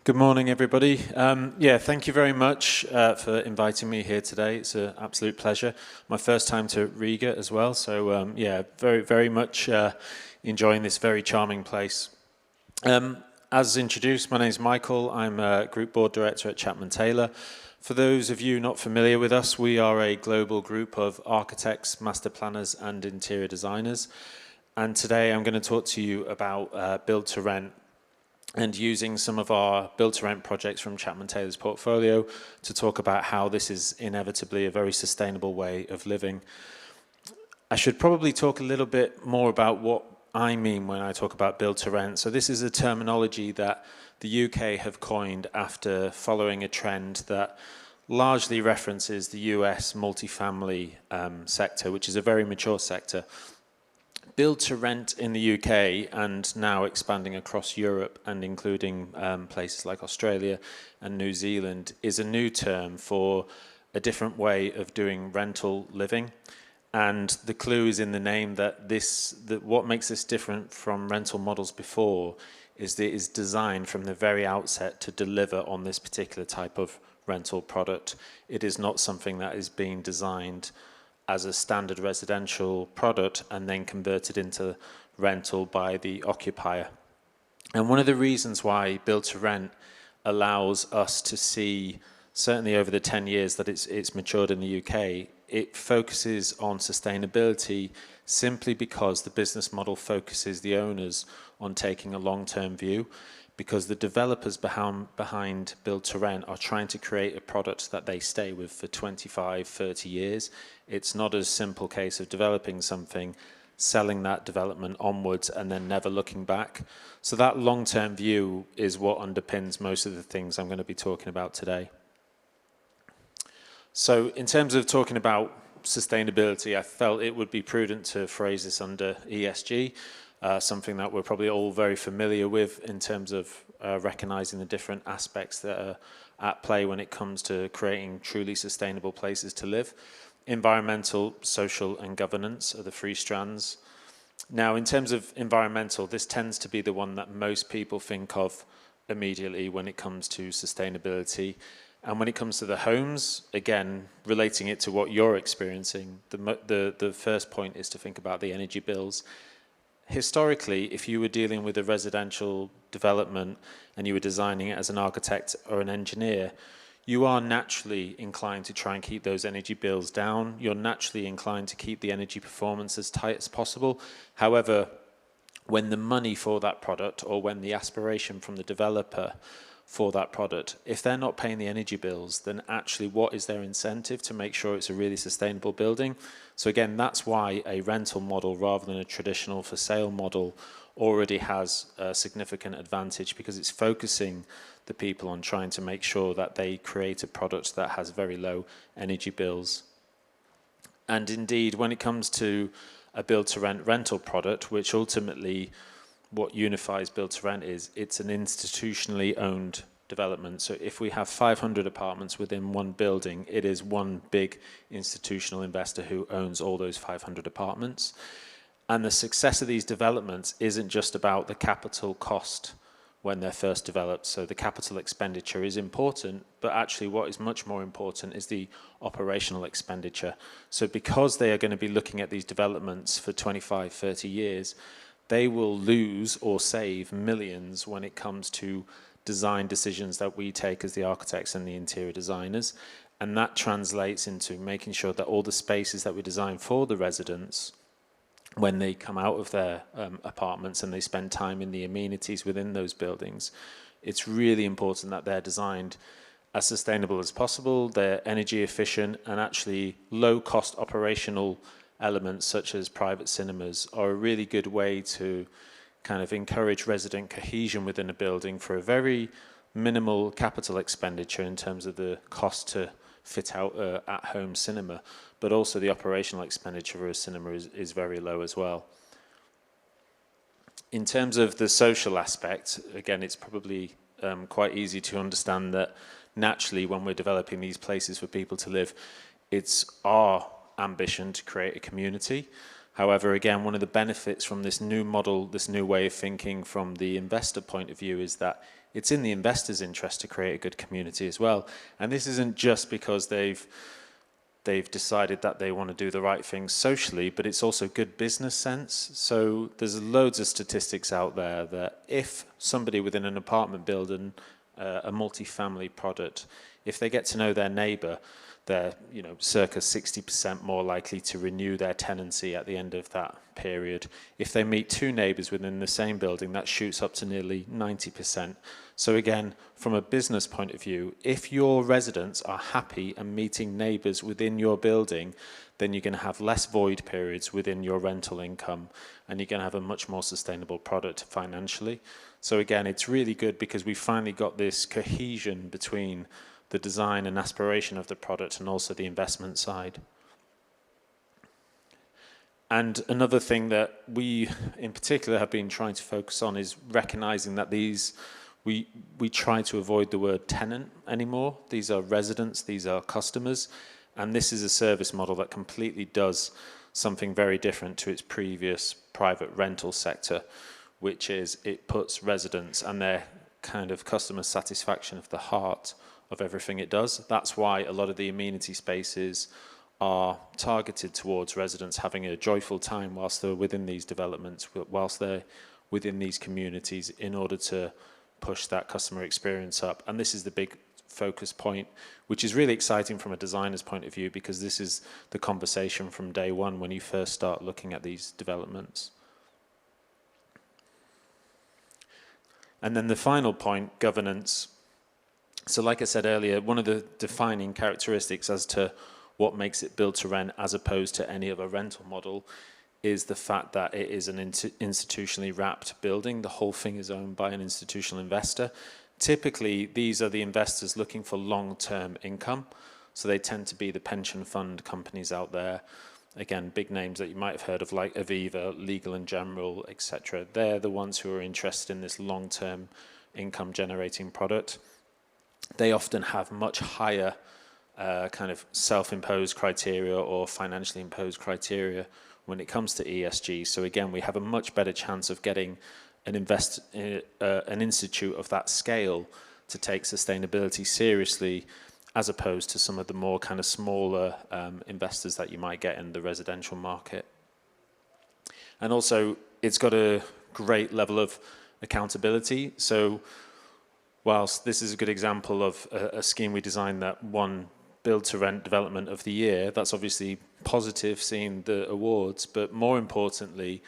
Good morning, everybody. Yeah, thank you very much for inviting me here today. It's an absolute pleasure. My first time to Riga as well, so yeah, very much enjoying this very charming place. As introduced, my name is Michael. I'm a Group Board Director at Chapman Taylor. For those of you not familiar with us, we are a global group of architects, master planners, and interior designers. And today I'm going to talk to you about Build to Rent, and using some of our build-to-rent projects from Chapman Taylor's portfolio to talk about how this is inevitably a very sustainable way of living. I should probably talk a little bit more about what I mean when I talk about build-to-rent. So this is a terminology that the UK have coined after following a trend that largely references the US multifamily sector, which is a very mature sector. Build to rent in the UK and now expanding across Europe and including places like Australia and New Zealand is a new term for a different way of doing rental living. And the clue is in the name that what makes this different from rental models before is that it is designed from the very outset to deliver on this particular type of rental product. It is not something that is being designed as a standard residential product and then converted into rental by the occupier. And one of the reasons why Build to Rent allows us to see, certainly over the 10 years that it's matured in the UK, it focuses on sustainability simply because the business model focuses the owners on taking a long-term view, because the developers behind Build to Rent are trying to create a product that they stay with for 25, 30 years. It's not a simple case of developing something, selling that development onwards and then never looking back. So that long-term view is what underpins most of the things I'm going to be talking about today. So in terms of talking about sustainability, I felt it would be prudent to phrase this under ESG. Something that we're probably all very familiar with in terms of recognizing the different aspects that are at play when it comes to creating truly sustainable places to live. Environmental, social, and governance are the three strands. Now, in terms of environmental, this tends to be the one that most people think of immediately when it comes to sustainability. And when it comes to the homes, again, relating it to what you're experiencing, the first point is to think about the energy bills. Historically, if you were dealing with a residential development and you were designing it as an architect or an engineer, you are naturally inclined to try and keep those energy bills down. You're naturally inclined to keep the energy performance as tight as possible. However, when the money for that product or when the aspiration from the developer for that product, if they're not paying the energy bills, then actually what is their incentive to make sure it's a really sustainable building? So again, that's why a rental model rather than a traditional for sale model already has a significant advantage, because it's focusing the people on trying to make sure that they create a product that has very low energy bills. And indeed, when it comes to a build to rent rental product, which ultimately what unifies Build to Rent is, it's an institutionally owned development. So if we have 500 apartments within one building, it is one big institutional investor who owns all those 500 apartments. And the success of these developments isn't just about the capital cost when they're first developed. So the capital expenditure is important, but actually what is much more important is the operational expenditure. So because they are going to be looking at these developments for 25, 30 years, they will lose or save millions when it comes to design decisions that we take as the architects and the interior designers. And that translates into making sure that all the spaces that we design for the residents, when they come out of their apartments and they spend time in the amenities within those buildings, it's really important that they're designed as sustainable as possible, they're energy efficient, and actually low-cost operational elements such as private cinemas are a really good way to kind of encourage resident cohesion within a building for a very minimal capital expenditure in terms of the cost to fit out an at-home cinema, but also the operational expenditure for a cinema is very low as well. In terms of the social aspect, again, it's probably quite easy to understand that naturally when we're developing these places for people to live, it's our ambition to create a community. However, again, one of the benefits from this new model, this new way of thinking from the investor point of view, is that it's in the investors' interest to create a good community as well. And this isn't just because they've decided that they want to do the right things socially, but it's also good business sense. So there's loads of statistics out there that if somebody within an apartment building, a multi-family product, if they get to know their neighbour, they're circa 60% more likely to renew their tenancy at the end of that period. If they meet two neighbours within the same building, that shoots up to nearly 90%. So again, from a business point of view, if your residents are happy and meeting neighbours within your building, then you're going to have less void periods within your rental income, and you're going to have a much more sustainable product financially. So again, it's really good because we finally got this cohesion between the design and aspiration of the product and also the investment side. And another thing that we in particular have been trying to focus on is recognizing that we try to avoid the word tenant anymore. These are residents, these are customers, and this is a service model that completely does something very different to its previous private rental sector, which is it puts residents and their kind of customer satisfaction at the heart of everything it does. That's why a lot of the amenity spaces are targeted towards residents having a joyful time whilst they're within these developments, whilst they're within these communities, in order to push that customer experience up. And this is the big focus point, which is really exciting from a designer's point of view, because this is the conversation from day one when you first start looking at these developments. And then the final point, governance. So like I said earlier, one of the defining characteristics as to what makes it build to rent as opposed to any other rental model is the fact that it is an institutionally wrapped building. The whole thing is owned by an institutional investor. Typically, these are the investors looking for long-term income. So they tend to be the pension fund companies out there. Again, big names that you might have heard of, like Aviva, Legal & General, etc. They're the ones who are interested in this long-term income generating product. They often have much higher kind of self-imposed criteria or financially imposed criteria when it comes to ESG. So again, we have a much better chance of getting an institute of that scale to take sustainability seriously, as opposed to some of the more kind of smaller investors that you might get in the residential market. And also, it's got a great level of accountability. So whilst this is a good example of a scheme we designed that won Build to Rent Development of the Year, that's obviously positive, seeing the awards, but more importantly,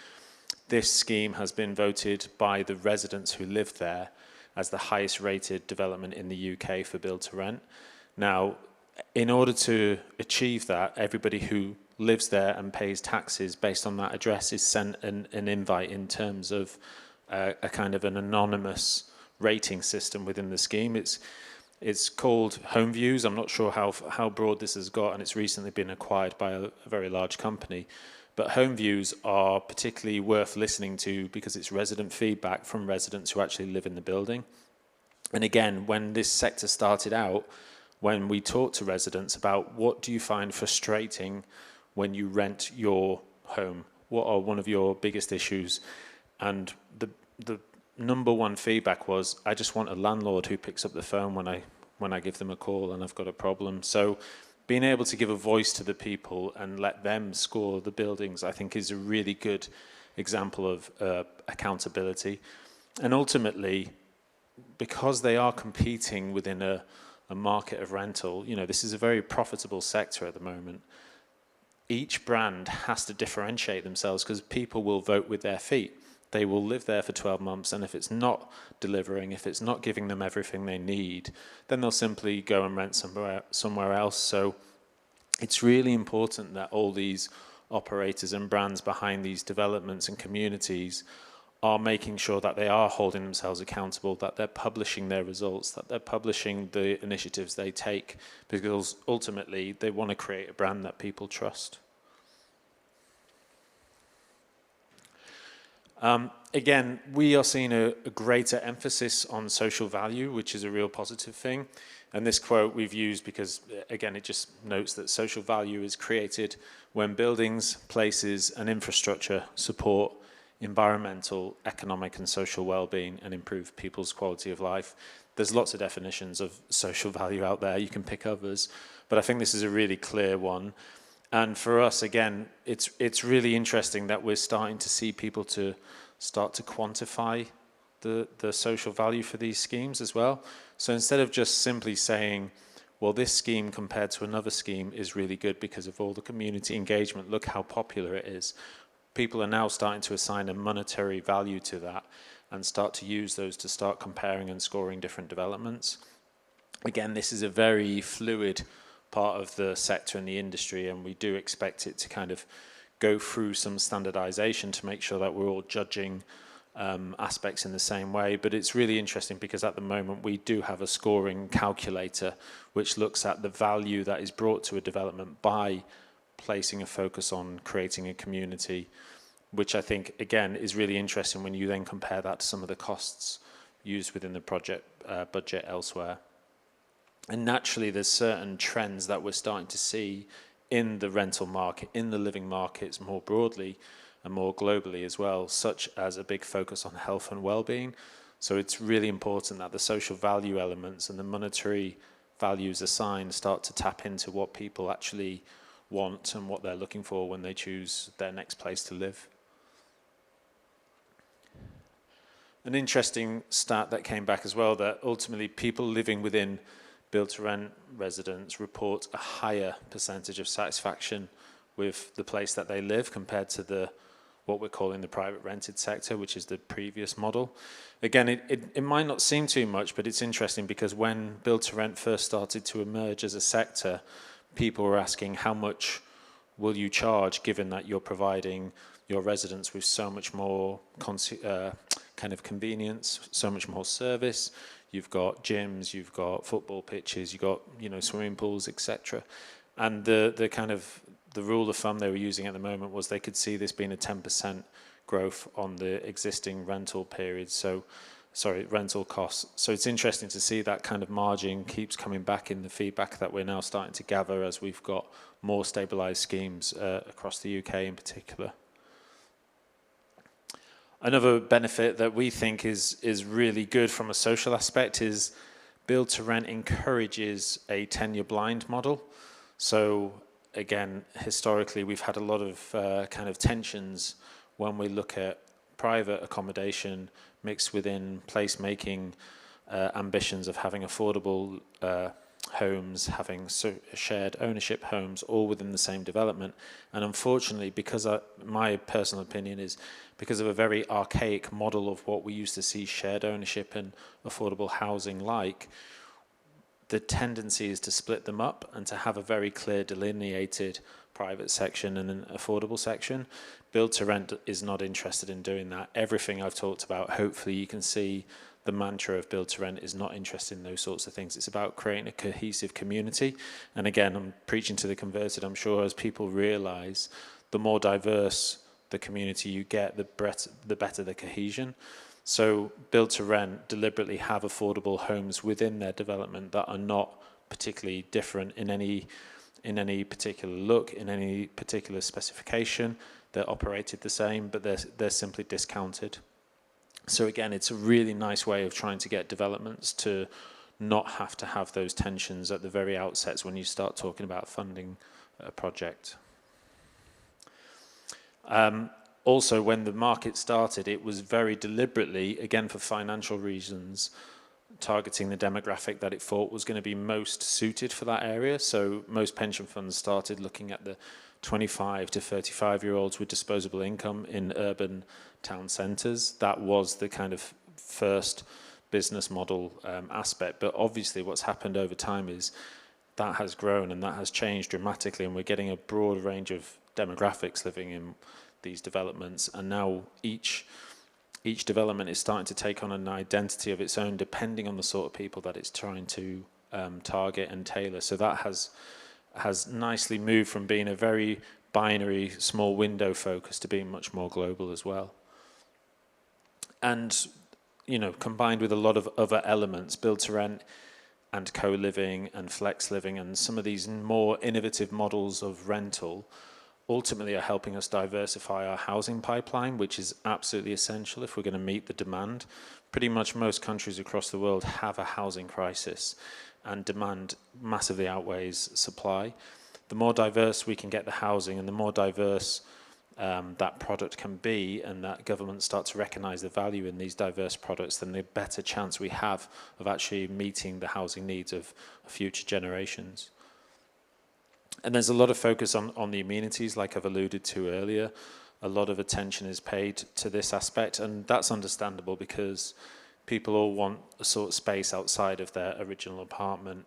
this scheme has been voted by the residents who live there as the highest rated development in the UK for Build to Rent. Now, in order to achieve that, everybody who lives there and pays taxes based on that address is sent an invite in terms of a kind of an anonymous rating system within the scheme. It's called Home Views. I'm not sure how broad this has got, and it's recently been acquired by a very large company. But Home Views are particularly worth listening to because it's resident feedback from residents who actually live in the building. And again, when this sector started out, when we talked to residents about what do you find frustrating when you rent your home, what are one of your biggest issues, and the number one feedback was, I just want a landlord who picks up the phone when I give them a call and I've got a problem. So being able to give a voice to the people and let them score the buildings, I think, is a really good example of accountability. And ultimately, because they are competing within a market of rental, this is a very profitable sector at the moment. Each brand has to differentiate themselves because people will vote with their feet. They will live there for 12 months, and if it's not delivering, if it's not giving them everything they need, then they'll simply go and rent somewhere else. So it's really important that all these operators and brands behind these developments and communities are making sure that they are holding themselves accountable, that they're publishing their results, that they're publishing the initiatives they take, because ultimately they want to create a brand that people trust. Again, we are seeing a greater emphasis on social value, which is a real positive thing. And this quote we've used because, again, it just notes that social value is created when buildings, places, and infrastructure support environmental, economic and social well-being and improve people's quality of life. There's lots of definitions of social value out there. You can pick others, but I think this is a really clear one. And for us, again, it's really interesting that we're starting to see people to start to quantify the social value for these schemes as well. So instead of just simply saying, well, this scheme compared to another scheme is really good because of all the community engagement, look how popular it is. People are now starting to assign a monetary value to that and start to use those to start comparing and scoring different developments. Again, this is a very fluid part of the sector and the industry, and we do expect it to kind of go through some standardization to make sure that we're all judging aspects in the same way. But it's really interesting because at the moment we do have a scoring calculator which looks at the value that is brought to a development by placing a focus on creating a community, which I think again is really interesting when you then compare that to some of the costs used within the project budget elsewhere. And naturally there's certain trends that we're starting to see in the rental market, in the living markets more broadly and more globally as well, such as a big focus on health and well-being. So it's really important that the social value elements and the monetary values assigned start to tap into what people actually want and what they're looking for when they choose their next place to live. An interesting stat that came back as well, that ultimately people living within build-to-rent residents report a higher percentage of satisfaction with the place that they live compared to what we're calling the private rented sector, which is the previous model. Again, it might not seem too much, but it's interesting because when build-to-rent first started to emerge as a sector, people were asking how much will you charge given that you're providing your residents with so much more kind of convenience, so much more service. You've got gyms, you've got football pitches, you've got swimming pools, etc. And the kind of the rule of thumb they were using at the moment was they could see this being a 10% growth on the existing rental period. So, rental costs. So it's interesting to see that kind of margin keeps coming back in the feedback that we're now starting to gather as we've got more stabilised schemes across the UK in particular. Another benefit that we think is really good from a social aspect is build to rent encourages a tenure blind model. So again, historically, we've had a lot of kind of tensions when we look at private accommodation mixed within placemaking ambitions of having affordable homes, having shared ownership homes, all within the same development. And unfortunately, because my personal opinion is because of a very archaic model of what we used to see shared ownership and affordable housing like, the tendency is to split them up and to have a very clear delineated private section and an affordable section. Build to rent is not interested in doing that. Everything I've talked about, hopefully you can see the mantra of build to rent is not interested in those sorts of things. It's about creating a cohesive community. And again, I'm preaching to the converted. I'm sure as people realize, the more diverse the community you get, the better the cohesion. So build to rent deliberately have affordable homes within their development that are not particularly different in any particular look, in any particular specification. They're operated the same, but they're simply discounted. So again, it's a really nice way of trying to get developments to not have to have those tensions at the very outsets when you start talking about funding a project. Also, when the market started, it was very deliberately, again for financial reasons, targeting the demographic that it thought was going to be most suited for that area. So most pension funds started looking at the 25 to 35-year-olds with disposable income in urban town centres. That was the kind of first business model aspect. But obviously what's happened over time is that has grown and that has changed dramatically, and we're getting a broad range of demographics living in these developments, and now each development is starting to take on an identity of its own depending on the sort of people that it's trying to target and tailor. So that has nicely moved from being a very binary small window focus to being much more global as well. And combined with a lot of other elements, build to rent and co-living and flex living and some of these more innovative models of rental ultimately are helping us diversify our housing pipeline, which is absolutely essential if we're going to meet the demand. Pretty much most countries across the world have a housing crisis, and demand massively outweighs supply. The more diverse we can get the housing and the more diverse that product can be, and that governments start to recognise the value in these diverse products, then the better chance we have of actually meeting the housing needs of future generations. And there's a lot of focus on the amenities, like I've alluded to earlier. A lot of attention is paid to this aspect, and that's understandable because people all want a sort of space outside of their original apartment.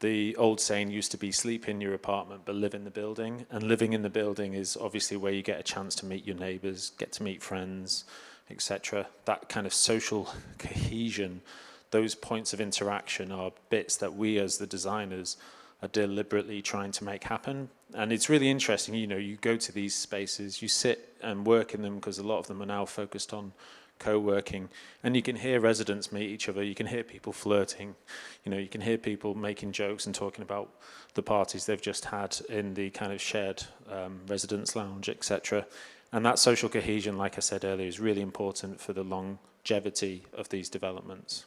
The old saying used to be sleep in your apartment but live in the building, and living in the building is obviously where you get a chance to meet your neighbours, get to meet friends, etc. That kind of social cohesion, those points of interaction are bits that we as the designers are deliberately trying to make happen. And it's really interesting, you know, you go to these spaces, you sit and work in them because a lot of them are now focused on co-working, and you can hear residents meet each other, you can hear people flirting, you know, you can hear people making jokes and talking about the parties they've just had in the kind of shared residence lounge, etc. And that social cohesion, like I said earlier, is really important for the longevity of these developments.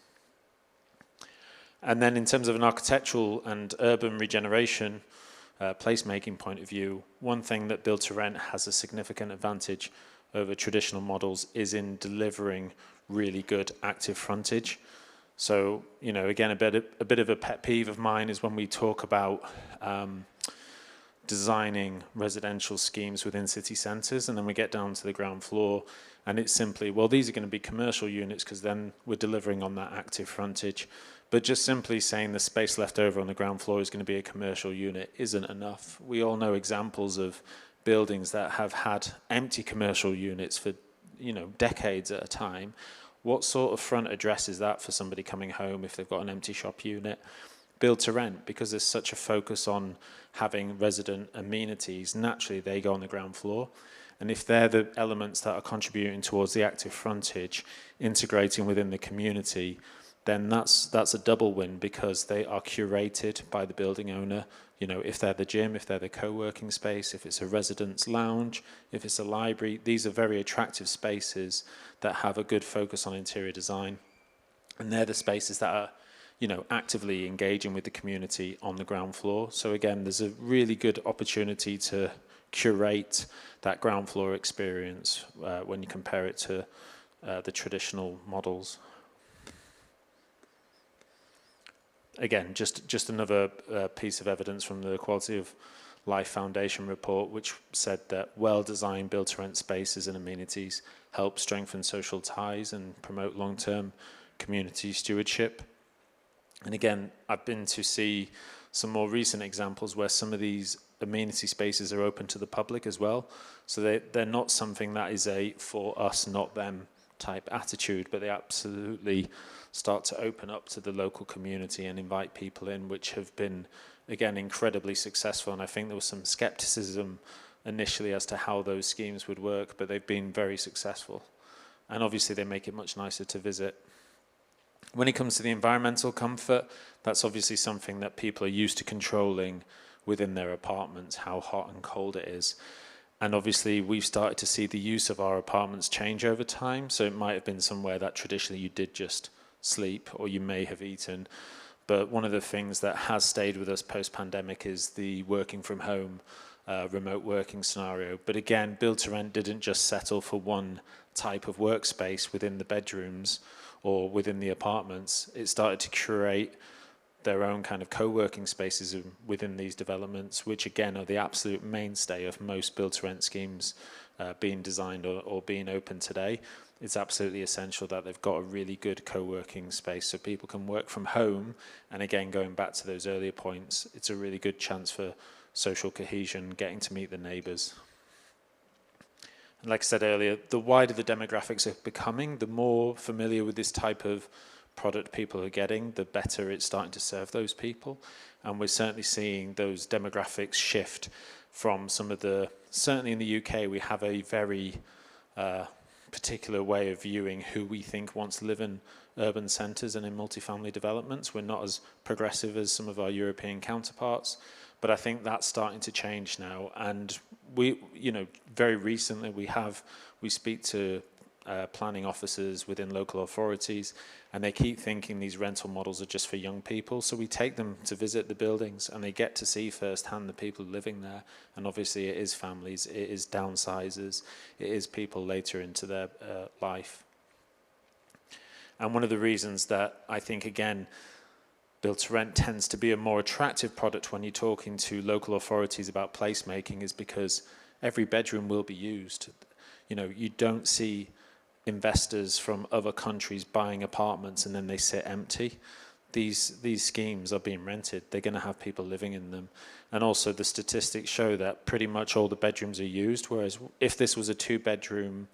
And then in terms of an architectural and urban regeneration placemaking point of view, one thing that Build to Rent has a significant advantage over traditional models is in delivering really good active frontage. So, you know, again, a bit of a pet peeve of mine is when we talk about designing residential schemes within city centres, and then we get down to the ground floor, and it's simply, well, these are going to be commercial units because then we're delivering on that active frontage. But just simply saying the space left over on the ground floor is going to be a commercial unit isn't enough. We all know examples of buildings that have had empty commercial units for, you know, decades at a time. What sort of front address is that for somebody coming home if they've got an empty shop unit? Build to rent, because there's such a focus on having resident amenities, naturally they go on the ground floor. And if they're the elements that are contributing towards the active frontage, integrating within the community, then that's a double win because they are curated by the building owner. You know, if they're the gym, if they're the co-working space, if it's a residence lounge, if it's a library, these are very attractive spaces that have a good focus on interior design. And they're the spaces that are, you know, actively engaging with the community on the ground floor. So again, there's a really good opportunity to curate that ground floor experience when you compare it to the traditional models. Again, just another piece of evidence from the Quality of Life Foundation report, which said that well-designed build-to-rent spaces and amenities help strengthen social ties and promote long-term community stewardship. And again, I've been to see some more recent examples where some of these amenity spaces are open to the public as well. So they're not something that is a for us, not them type attitude, but they absolutely start to open up to the local community and invite people in, which have been, again, incredibly successful. And I think there was some skepticism initially as to how those schemes would work, but they've been very successful. And obviously they make it much nicer to visit. When it comes to the environmental comfort, that's obviously something that people are used to controlling within their apartments, how hot and cold it is. And obviously we've started to see the use of our apartments change over time. So it might have been somewhere that traditionally you did just sleep or you may have eaten. But one of the things that has stayed with us post-pandemic is the working from home, remote working scenario. But again, Build to Rent didn't just settle for one type of workspace within the bedrooms or within the apartments. It started to curate their own kind of co-working spaces within these developments, which again are the absolute mainstay of most build-to-rent schemes being designed or being open today. It's absolutely essential that they've got a really good co-working space so people can work from home. And again, going back to those earlier points, it's a really good chance for social cohesion, getting to meet the neighbours. And like I said earlier, the wider the demographics are becoming, the more familiar with this type of product people are getting, the better it's starting to serve those people. And we're certainly seeing those demographics shift from some of the, certainly in the UK, we have a very particular way of viewing who we think wants to live in urban centres and in multifamily developments. We're not as progressive as some of our European counterparts, but I think that's starting to change now. And very recently we speak to planning officers within local authorities, and they keep thinking these rental models are just for young people. So we take them to visit the buildings, and they get to see firsthand the people living there. And obviously it is families, it is downsizers, it is people later into their life. And one of the reasons that I think, again, Build to Rent tends to be a more attractive product when you're talking to local authorities about placemaking is because every bedroom will be used. You know, you don't see investors from other countries buying apartments and then they sit empty. These schemes are being rented. They're going to have people living in them. And also the statistics show that pretty much all the bedrooms are used, whereas if this was a 2-bedroom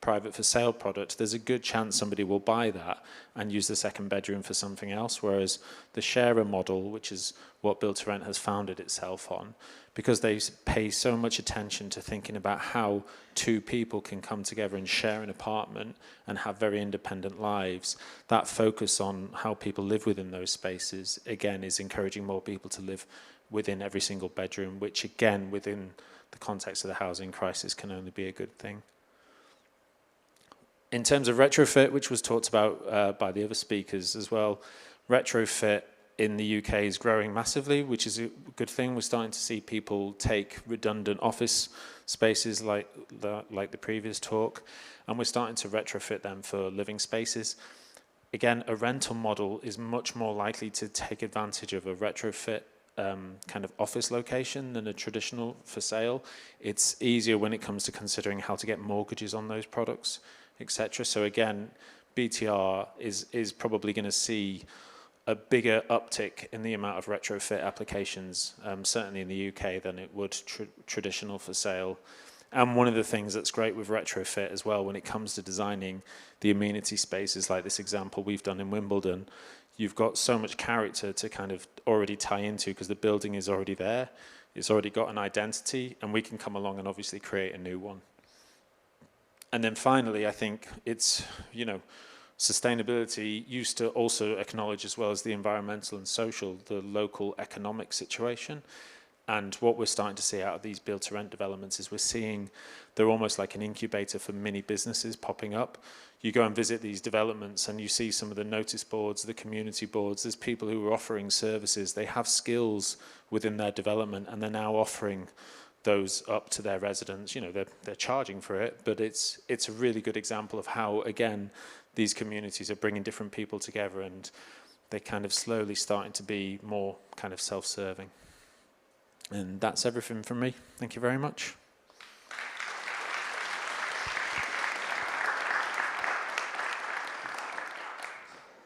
private for sale product, there's a good chance somebody will buy that and use the second bedroom for something else, whereas the sharer model, which is what Build to Rent has founded itself on, because they pay so much attention to thinking about how 2 people can come together and share an apartment and have very independent lives, that focus on how people live within those spaces, again, is encouraging more people to live within every single bedroom, which again, within the context of the housing crisis, can only be a good thing. In terms of retrofit, which was talked about by the other speakers as well, retrofit in the UK is growing massively, which is a good thing. We're starting to see people take redundant office spaces like the previous talk, and we're starting to retrofit them for living spaces. Again, a rental model is much more likely to take advantage of a retrofit kind of office location than a traditional for sale. It's easier when it comes to considering how to get mortgages on those products, etc. So again, BTR is probably going to see a bigger uptick in the amount of retrofit applications, certainly in the UK, than it would traditional for sale. And one of the things that's great with retrofit as well, when it comes to designing the amenity spaces like this example we've done in Wimbledon, you've got so much character to kind of already tie into because the building is already there, it's already got an identity, and we can come along and obviously create a new one. And then finally, I think it's, you know, sustainability used to also acknowledge, as well as the environmental and social, the local economic situation. And what we're starting to see out of these Build to Rent developments is we're seeing they're almost like an incubator for mini businesses popping up. You go and visit these developments and you see some of the notice boards, the community boards, there's people who are offering services, they have skills within their development and they're now offering those up to their residents. You know, they're charging for it, but it's a really good example of how, again, these communities are bringing different people together and they're kind of slowly starting to be more kind of self-serving. And that's everything from me. Thank you very much.